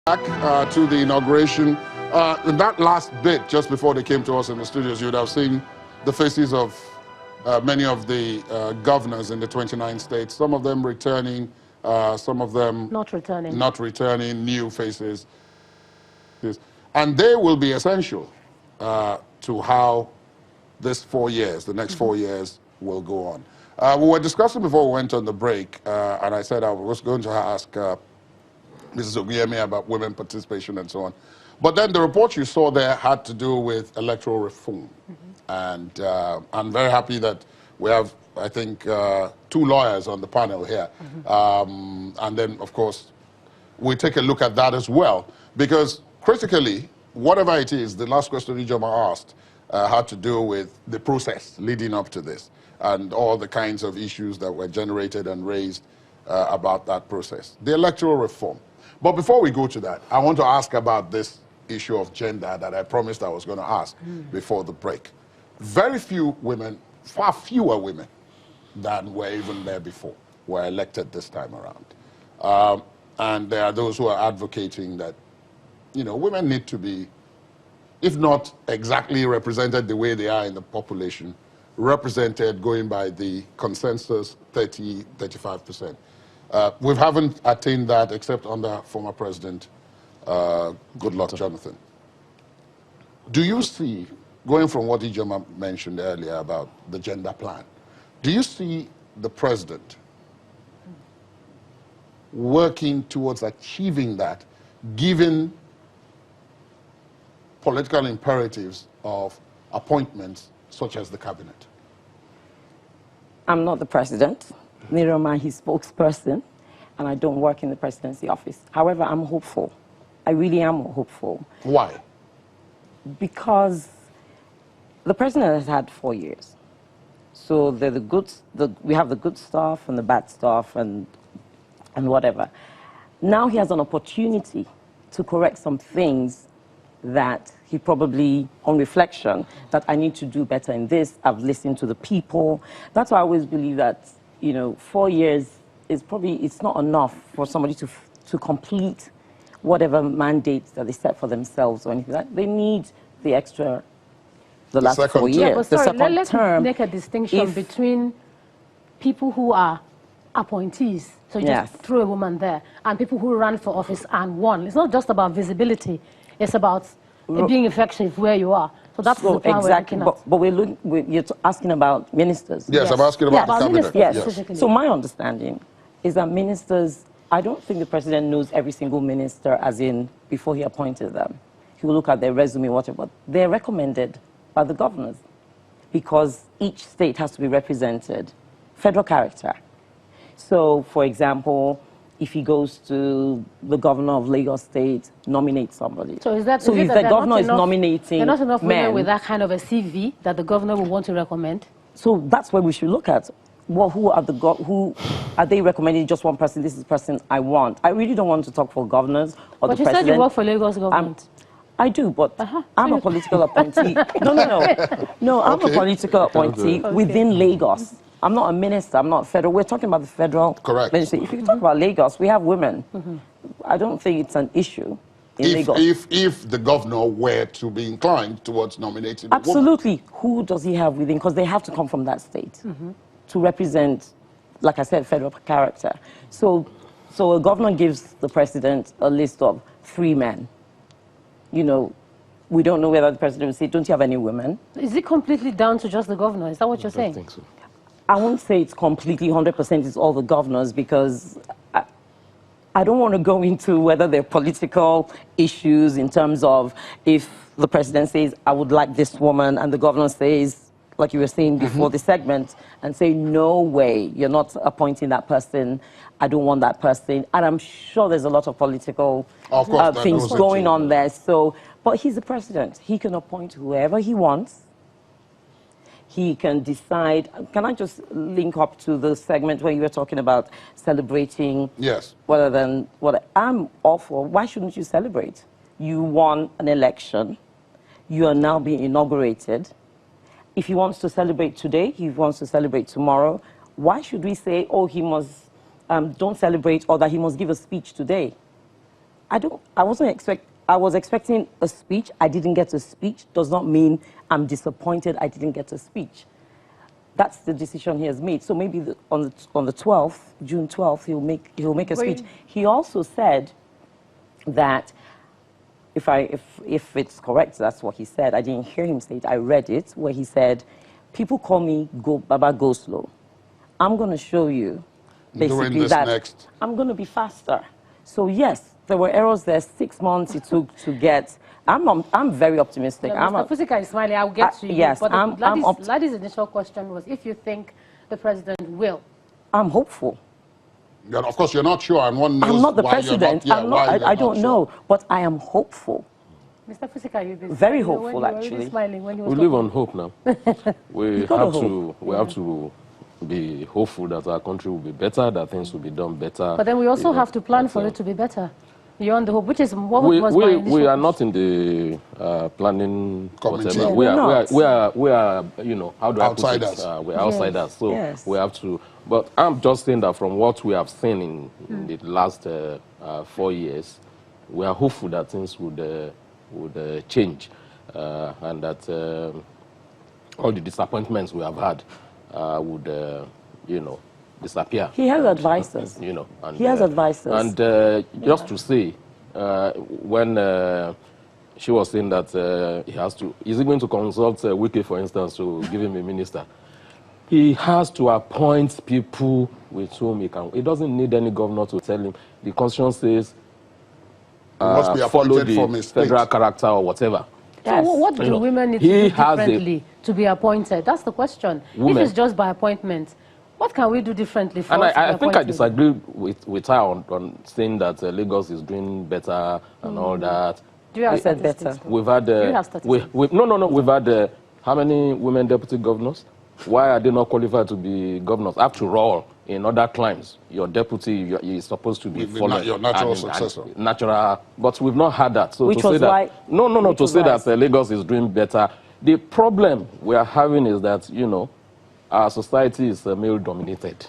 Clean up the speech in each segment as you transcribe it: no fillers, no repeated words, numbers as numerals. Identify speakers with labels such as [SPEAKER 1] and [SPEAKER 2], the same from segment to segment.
[SPEAKER 1] Back to the inauguration. In that last bit, just before they came to us in the studios, you would have seen the faces of many of the governors in the 29 states, some of them returning, some of them not returning, new faces. And they will be essential to how this 4 years, the next 4 years, will go on. We were discussing before we went on the break, and I said I was going to ask Mrs. Oguyemi about women participation and so on. But then the report you saw there had to do with electoral reform. And I'm very happy that we have, I think, 2 lawyers on the panel here. And then, of course, we take a look at that as well. Because critically, whatever it is, the last question Ijoma asked had to do with the process leading up to this and all the kinds of issues that were generated and raised about that process. The electoral reform. But before we go to that, I want to ask about this issue of gender that I promised I was going to ask before the break. Very few women, far fewer women than were even there before, were elected this time around. And there are those who are advocating that, you know, women need to be, if not exactly represented the way they are in the population, represented going by the consensus 35%. We haven't attained that except under former President Goodluck Jonathan. Do you see, going from what Ijoma mentioned earlier about the gender plan, do you see the president working towards achieving that, given political imperatives of appointments such as the cabinet?
[SPEAKER 2] I'm not the president. Neither am I his spokesperson, and I don't work in the presidency office. However, I'm hopeful. I really am hopeful.
[SPEAKER 1] Why?
[SPEAKER 2] Because the president has had 4 years. So we have the good stuff and the bad stuff and whatever. Now he has an opportunity to correct some things that he probably, on reflection, that I need to do better in this. I've listened to the people. That's why I always believe that, you know, 4 years is probably, it's not enough for somebody to complete whatever mandates that they set for themselves or anything. They need the extra, the last 4 years.
[SPEAKER 3] Yeah, but sorry,
[SPEAKER 2] the second
[SPEAKER 3] let's
[SPEAKER 2] term,
[SPEAKER 3] make a distinction between people who are appointees, so you just throw a woman there, and people who run for office and won. It's not just about visibility, it's about being effective where you are. So that's the plan
[SPEAKER 2] exactly.
[SPEAKER 3] we're looking at.
[SPEAKER 2] But you're asking about ministers.
[SPEAKER 1] Yes, I'm asking about the cabinet.
[SPEAKER 2] Yes. So my understanding is that ministers, I don't think the president knows every single minister as in before he appointed them. He will look at their resume, whatever. They're recommended by the governors because each state has to be represented, federal character. So, for example, if he goes to the governor of Lagos State, nominate somebody.
[SPEAKER 3] So is that
[SPEAKER 2] so if the governor is nominating
[SPEAKER 3] there are not enough
[SPEAKER 2] men
[SPEAKER 3] women with that kind of a CV that the governor will want to recommend?
[SPEAKER 2] So that's where we should look at. Well, who are they recommending just one person? This is the person I want. I really don't want to talk for governors or the president. But you said you
[SPEAKER 3] work for Lagos government.
[SPEAKER 2] I do, but I'm a political appointee. No, I'm a political appointee within Lagos. I'm not a minister, I'm not federal. We're talking about the federal ministry. If you talk about Lagos, we have women. I don't think it's an issue in Lagos.
[SPEAKER 1] If the governor were to be inclined towards nominating a
[SPEAKER 2] woman. Who does he have within? Because they have to come from that state to represent, like I said, federal character. So a governor gives the president a list of 3 men. You know, we don't know whether the president will say, don't you have any women?
[SPEAKER 3] Is it completely down to just the governor? Is that what you're saying?
[SPEAKER 4] I think so.
[SPEAKER 2] I won't say it's completely 100% it's all the governors because I don't want to go into whether they're political issues in terms of if the president says, I would like this woman, and the governor says, like you were saying before the segment, and say, no way, you're not appointing that person, I don't want that person. And I'm sure there's a lot of political things going on there. So, but he's the president. He can appoint whoever he wants. He can decide. Can I just link up to the segment where you were talking about celebrating?
[SPEAKER 1] Yes.
[SPEAKER 2] Rather than what I'm all for. Why shouldn't you celebrate? You won an election. You are now being inaugurated. If he wants to celebrate today, he wants to celebrate tomorrow. Why should we say, oh, he must don't celebrate, or that he must give a speech today? I was expecting a speech. I didn't get a speech. Does not mean I'm disappointed I didn't get a speech. That's the decision he has made. So maybe on the 12th, June 12th, he'll make a speech. He also said that if it's correct, that's what he said. I didn't hear him say it. I read it where he said, "People call me Baba Go Slow. I'm going to show you basically that I'm going to be faster." So yes, there were errors there. 6 months it took to get. I'm very optimistic.
[SPEAKER 3] Yeah, Mr. Fusika is smiling. I'll get to you.
[SPEAKER 2] Yes,
[SPEAKER 3] but Ladi's initial question was if you think the president will.
[SPEAKER 2] I'm hopeful.
[SPEAKER 1] Yeah, of course, you're not sure, and one knows
[SPEAKER 2] I'm not the
[SPEAKER 1] why
[SPEAKER 2] president.
[SPEAKER 1] You're not,
[SPEAKER 2] I don't know, but I am hopeful.
[SPEAKER 3] Mr. Fusika, you've been
[SPEAKER 2] very hopeful, actually.
[SPEAKER 3] Really smiling when you were
[SPEAKER 4] we live on hope now. we have to be hopeful that our country will be better, that things will be done better.
[SPEAKER 3] But then we also have to plan for it to be better. Beyond the hope, which is what was my initial
[SPEAKER 4] we are not in the planning
[SPEAKER 1] committee.
[SPEAKER 4] Whatever. We are, you know, how do
[SPEAKER 1] outsiders.
[SPEAKER 4] I put it? We're outsiders, so we have to. But I'm just saying that from what we have seen in the last 4 years, we are hopeful that things would change, and that all the disappointments we have had would, you know, disappear.
[SPEAKER 2] He has advisors.
[SPEAKER 4] You know, and,
[SPEAKER 2] he has advisors.
[SPEAKER 4] And just to say, when she was saying that he's going to consult Wiki, for instance, to give him a minister. He has to appoint people with whom he can. He doesn't need any governor to tell him. The constitution says
[SPEAKER 1] must be
[SPEAKER 4] follow the
[SPEAKER 1] from his
[SPEAKER 4] federal character or whatever.
[SPEAKER 3] Yes. So what do women need to do differently to be appointed? That's the question. If it's just by appointment, what can we do differently for us to be
[SPEAKER 4] I think I
[SPEAKER 3] appointed?
[SPEAKER 4] disagree with her on saying that Lagos is doing better and all that.
[SPEAKER 3] Do you have statistics?
[SPEAKER 4] We've had
[SPEAKER 3] do you have statistics?
[SPEAKER 4] We've had how many women deputy governors? Why are they not qualified to be governors? After all, in other climes, your deputy is supposed to be following
[SPEAKER 1] your natural successor.
[SPEAKER 4] Natural, but we've not had that. So
[SPEAKER 2] which
[SPEAKER 4] to say
[SPEAKER 2] that
[SPEAKER 4] to say that Lagos is doing better. The problem we are having is that, you know, our society is male-dominated,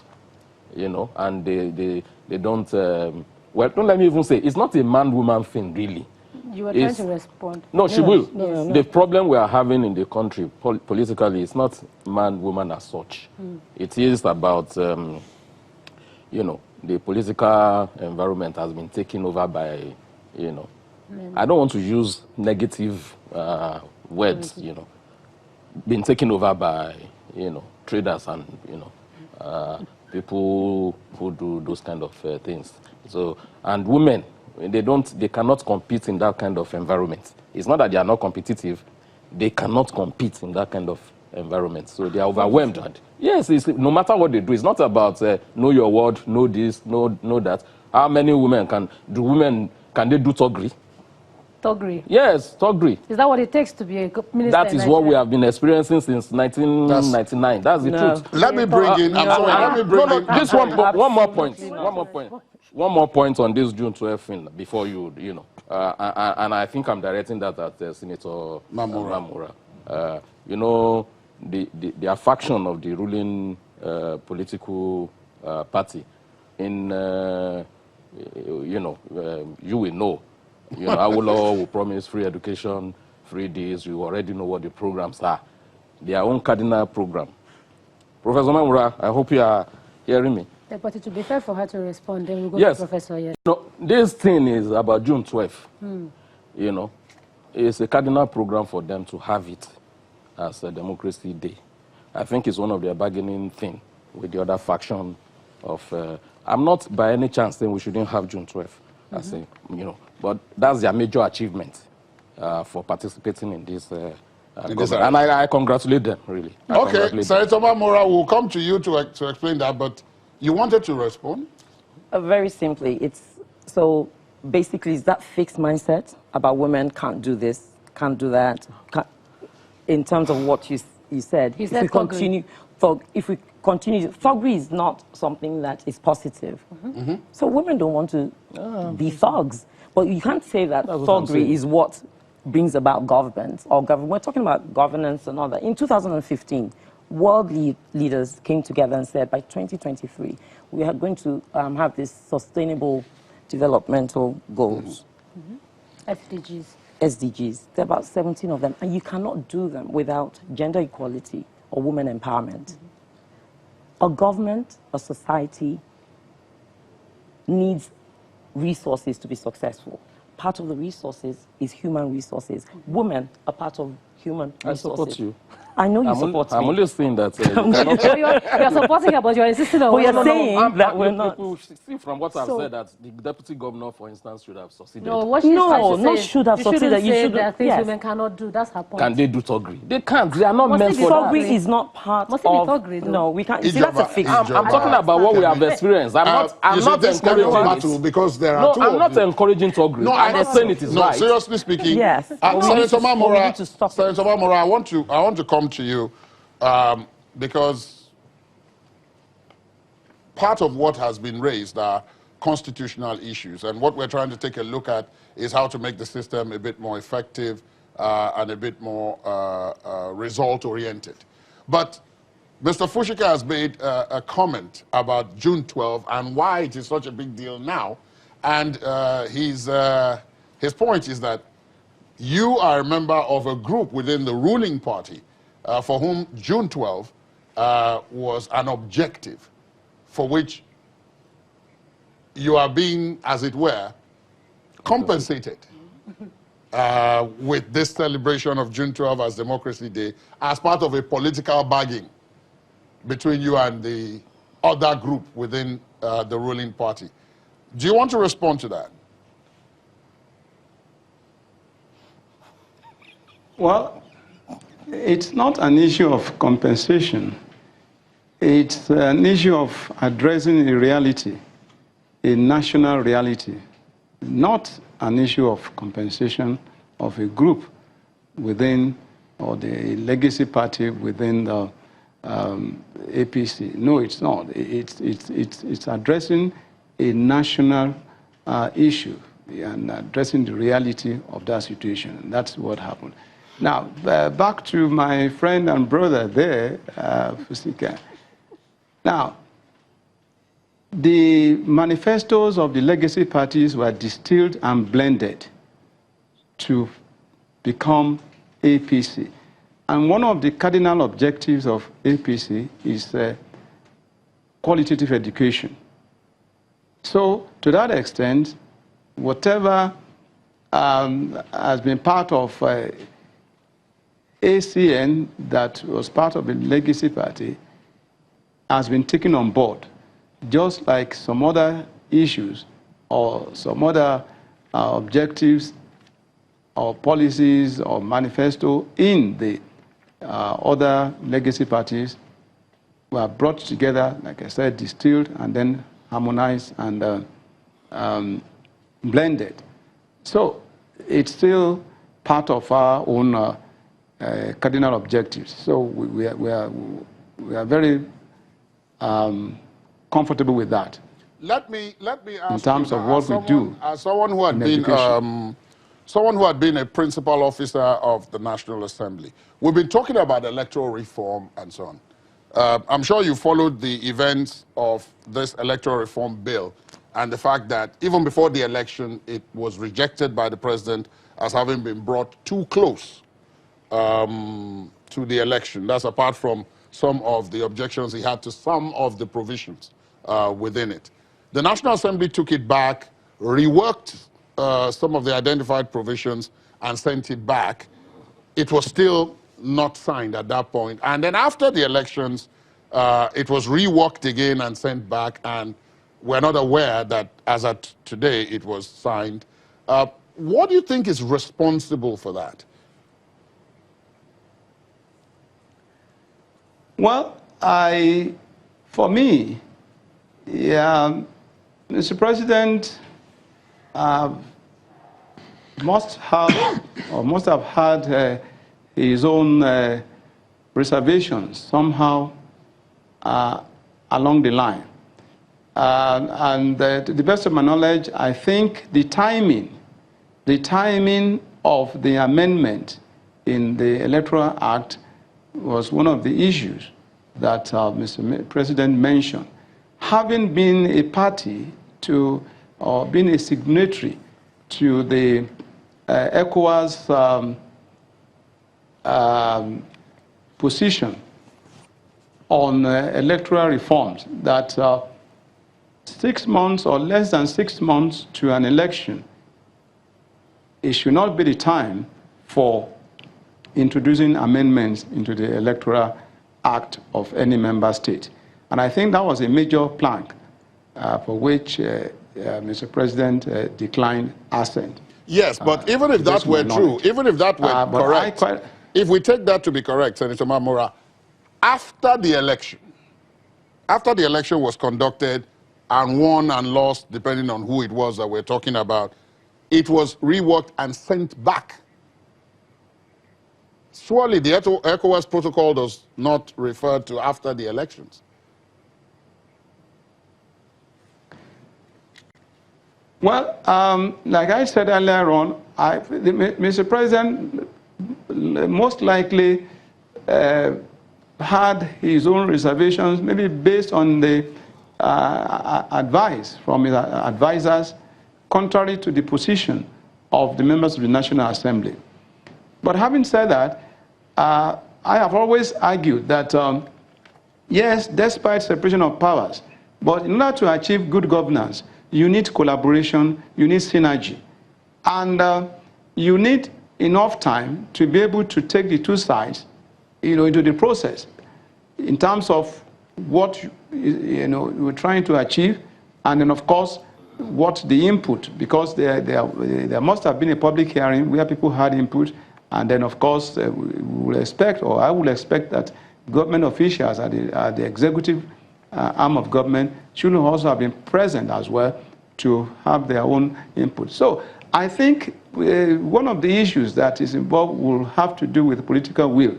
[SPEAKER 4] you know, and they don't. Well, don't let me even say it's not a man-woman thing, really.
[SPEAKER 3] You were trying to respond.
[SPEAKER 4] No, she will.
[SPEAKER 3] No.
[SPEAKER 4] The problem we are having in the country politically is not man-woman as such. It is about, you know, the political environment has been taken over by, you know, I don't want to use negative words, you know, been taken over by, you know, traders and, you know, people who do those kind of things. So, and women, they cannot compete in that kind of environment. It's not that they are not competitive, they cannot compete in that kind of environment. So they are overwhelmed. And yes, no matter what they do, it's not about know your word, know this, know that. How many women can they do toggery?
[SPEAKER 3] Toggery?
[SPEAKER 4] Yes, toggery.
[SPEAKER 3] Is that what it takes to be a minister?
[SPEAKER 4] That is what we have been experiencing since 1999. That's the truth.
[SPEAKER 1] Let me bring in.
[SPEAKER 4] This one more point. One more point on this June 12th thing before you know. And I think I'm directing that at Senator Mamura. You know, the faction of the ruling political party in, you know, you will know. You know, Awolowo will promise free education, free this. You already know what the programs are. Their own cardinal program. Professor Mamura, I hope you are hearing me.
[SPEAKER 3] Yeah, but it would be fair for her to respond. Then we'll go to Professor. Yes.
[SPEAKER 4] No, this thing is about June 12th. You know, it's a cardinal program for them to have it as a Democracy Day. I think it's one of their bargaining thing with the other faction of. I'm not by any chance saying we shouldn't have June 12th. I say, you know, but that's their major achievement for participating in this. And I congratulate them, really.
[SPEAKER 1] Okay, Senator Mamura, we'll come to you to explain that, but you wanted to respond?
[SPEAKER 2] Very simply, so basically it's that fixed mindset about women can't do this, can't do that. In terms of what you said, if we continue, thuggery is not something that is positive. So women don't want to be thugs. But you can't say that thuggery is what brings about government or government. We're talking about governance and all that. In 2015, world leaders came together and said by 2023, we are going to have these sustainable developmental goals.
[SPEAKER 3] SDGs.
[SPEAKER 2] SDGs. There are about 17 of them, and you cannot do them without gender equality or women empowerment. A government, a society needs resources to be successful. Part of the resources is human resources. Women are part of human resources.
[SPEAKER 4] I support you.
[SPEAKER 2] I know you support me.
[SPEAKER 4] I'm only saying that you cannot.
[SPEAKER 3] You're supporting her, but you're insisting on.
[SPEAKER 2] But you're saying that we're not.
[SPEAKER 4] People see from what I've said that the deputy governor, for instance, should have succeeded.
[SPEAKER 3] No, what she's trying to say,
[SPEAKER 2] should have succeeded.
[SPEAKER 3] You shouldn't say there are things women cannot do. That's her point.
[SPEAKER 4] Can they do toggery? They can't. They are not meant for that.
[SPEAKER 2] Toggery is not part
[SPEAKER 3] Must
[SPEAKER 2] of.
[SPEAKER 3] it be toggery, though?
[SPEAKER 2] No, we can't. See, that's a fixed.
[SPEAKER 4] I'm talking about what we have experienced. I'm not
[SPEAKER 1] this kind of
[SPEAKER 4] encouraging
[SPEAKER 1] battle because there are
[SPEAKER 4] No,
[SPEAKER 1] two
[SPEAKER 4] I'm
[SPEAKER 1] of
[SPEAKER 4] not
[SPEAKER 1] you.
[SPEAKER 4] encouraging toggery.
[SPEAKER 1] No,
[SPEAKER 4] I'm not saying it is right.
[SPEAKER 1] Seriously speaking,
[SPEAKER 2] yes.
[SPEAKER 1] Senator Mamora,
[SPEAKER 2] Senator
[SPEAKER 1] Mamora, I want to come to you because part of what has been raised are constitutional issues, and what we're trying to take a look at is how to make the system a bit more effective and a bit more result-oriented. But Mr. Fushika has made a comment about June 12 and why it is such a big deal now. And his point is that you are a member of a group within the ruling party for whom June 12 was an objective for which you are being, as it were, compensated with this celebration of June 12 as Democracy Day as part of a political bargain between you and the other group within the ruling party. Do you want to respond to that?
[SPEAKER 5] Well, it's not an issue of compensation. It's an issue of addressing a reality, a national reality, not an issue of compensation of a group within, or the legacy party within the APC. No, it's not. It's addressing a national issue and addressing the reality of that situation. And that's what happened. Now, back to my friend and brother there, Fusika. Now, the manifestos of the legacy parties were distilled and blended to become APC. And one of the cardinal objectives of APC is qualitative education. So, to that extent, whatever has been part of ACN that was part of the legacy party has been taken on board, just like some other issues or some other objectives or policies or manifesto in the other legacy parties were brought together, like I said, distilled and then harmonized and blended. So it's still part of our own cardinal objectives. So we are very comfortable with that.
[SPEAKER 1] Let me ask
[SPEAKER 5] in terms
[SPEAKER 1] you,
[SPEAKER 5] of what we do.
[SPEAKER 1] As someone who had been a principal officer of the National Assembly, we've been talking about electoral reform and so on. I'm sure you followed the events of this electoral reform bill and the fact that even before the election, it was rejected by the president as having been brought too close to the election. That's apart from some of the objections he had to some of the provisions within it. The National Assembly took it back, reworked some of the identified provisions and sent it back. It was still not signed at that point. And then after the elections, it was reworked again and sent back, and we're not aware that as at today it was signed. What do you think is responsible for that?
[SPEAKER 5] Well, for me, Mr. President must have had his own reservations somehow along the line. And to the best of my knowledge, I think the timing of the amendment in the Electoral Act was one of the issues that Mr. President mentioned. Having been a party to, or being a signatory to the ECOWAS position on electoral reforms, that 6 months or less than 6 months to an election, it should not be the time for introducing amendments into the Electoral Act of any member state. And I think that was a major plank for which Mr. President declined assent.
[SPEAKER 1] Yes, but even if that were true, even if that were correct, if we take that to be correct, Senator Mamora, after the election was conducted and won and lost, depending on who it was that we're talking about, it was reworked and sent back. Surely the ECOWAS protocol does not refer to after the elections.
[SPEAKER 5] Well, like I said earlier on, Mr. President most likely had his own reservations, maybe based on the advice from his advisors, contrary to the position of the members of the National Assembly. But having said that, I have always argued that, yes, despite separation of powers, but in order to achieve good governance, you need collaboration, you need synergy. And you need enough time to be able to take the two sides, into the process in terms of what we're trying to achieve, and then of course what the input, because there must have been a public hearing where people had input, and then of course we will expect, or I will expect, that government officials at the executive arm of government should also have been present as well to have their own input. So I think one of the issues that is involved will have to do with political will,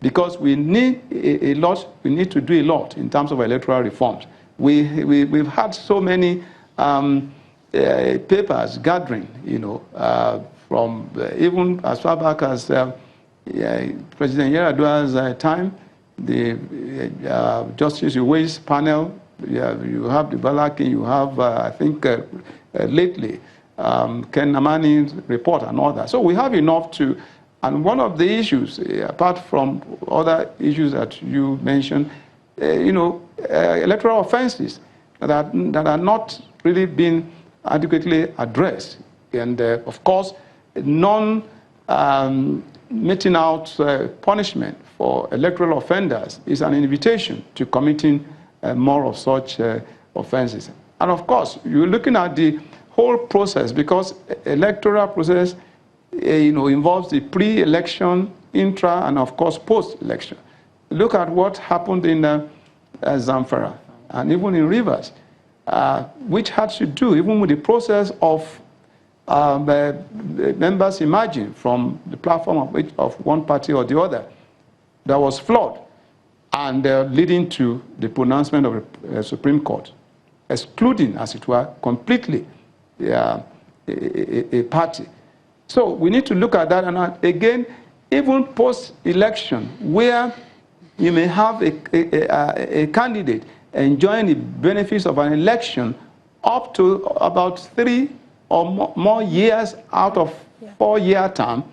[SPEAKER 5] because we need a lot, we need to do a lot in terms of electoral reforms. We've had so many papers gathering, from even as far back as President Yar'Adua's time, the Justice Uwais panel, you have the Balaki, you have, I think, lately, Ken Namani's report and all that. So we have enough to, and one of the issues, apart from other issues that you mentioned, electoral offenses that are not really being adequately addressed. And of course, meting out punishment for electoral offenders is an invitation to committing more of such offenses. And of course, you're looking at the whole process, because electoral process involves the pre-election, intra, and of course post-election. Look at what happened in Zamfara and even in Rivers, which had to do even with the process of members emerging from the platform of one party or the other that was flawed, and leading to the pronouncement of the Supreme Court, excluding, as it were, completely a party. So we need to look at that, and again, even post-election, where you may have a candidate enjoying the benefits of an election up to about 3 or more years out of 4-year term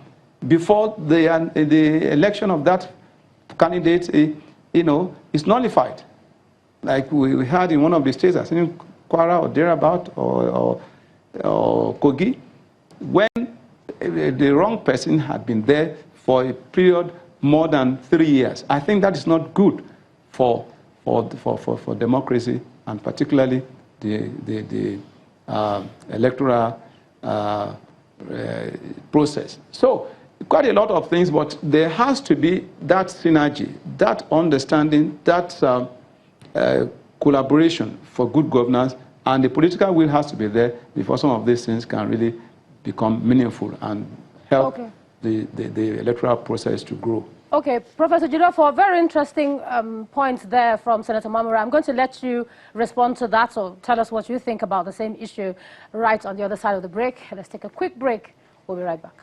[SPEAKER 5] before the election of that candidate is nullified. Like we had in one of the states, I think Kwara or thereabout, or Kogi, when the wrong person had been there for a period more than 3 years. I think that is not good for democracy, and particularly the electoral process. So quite a lot of things, but there has to be that synergy, that understanding, that collaboration for good governance, and the political will has to be there before some of these things can really become meaningful and help the electoral process to grow.
[SPEAKER 3] Okay, Professor Jido, for a very interesting points there from Senator Mamora, I'm going to let you respond to that, or tell us what you think about the same issue right on the other side of the break. Let's take a quick break. We'll be right back.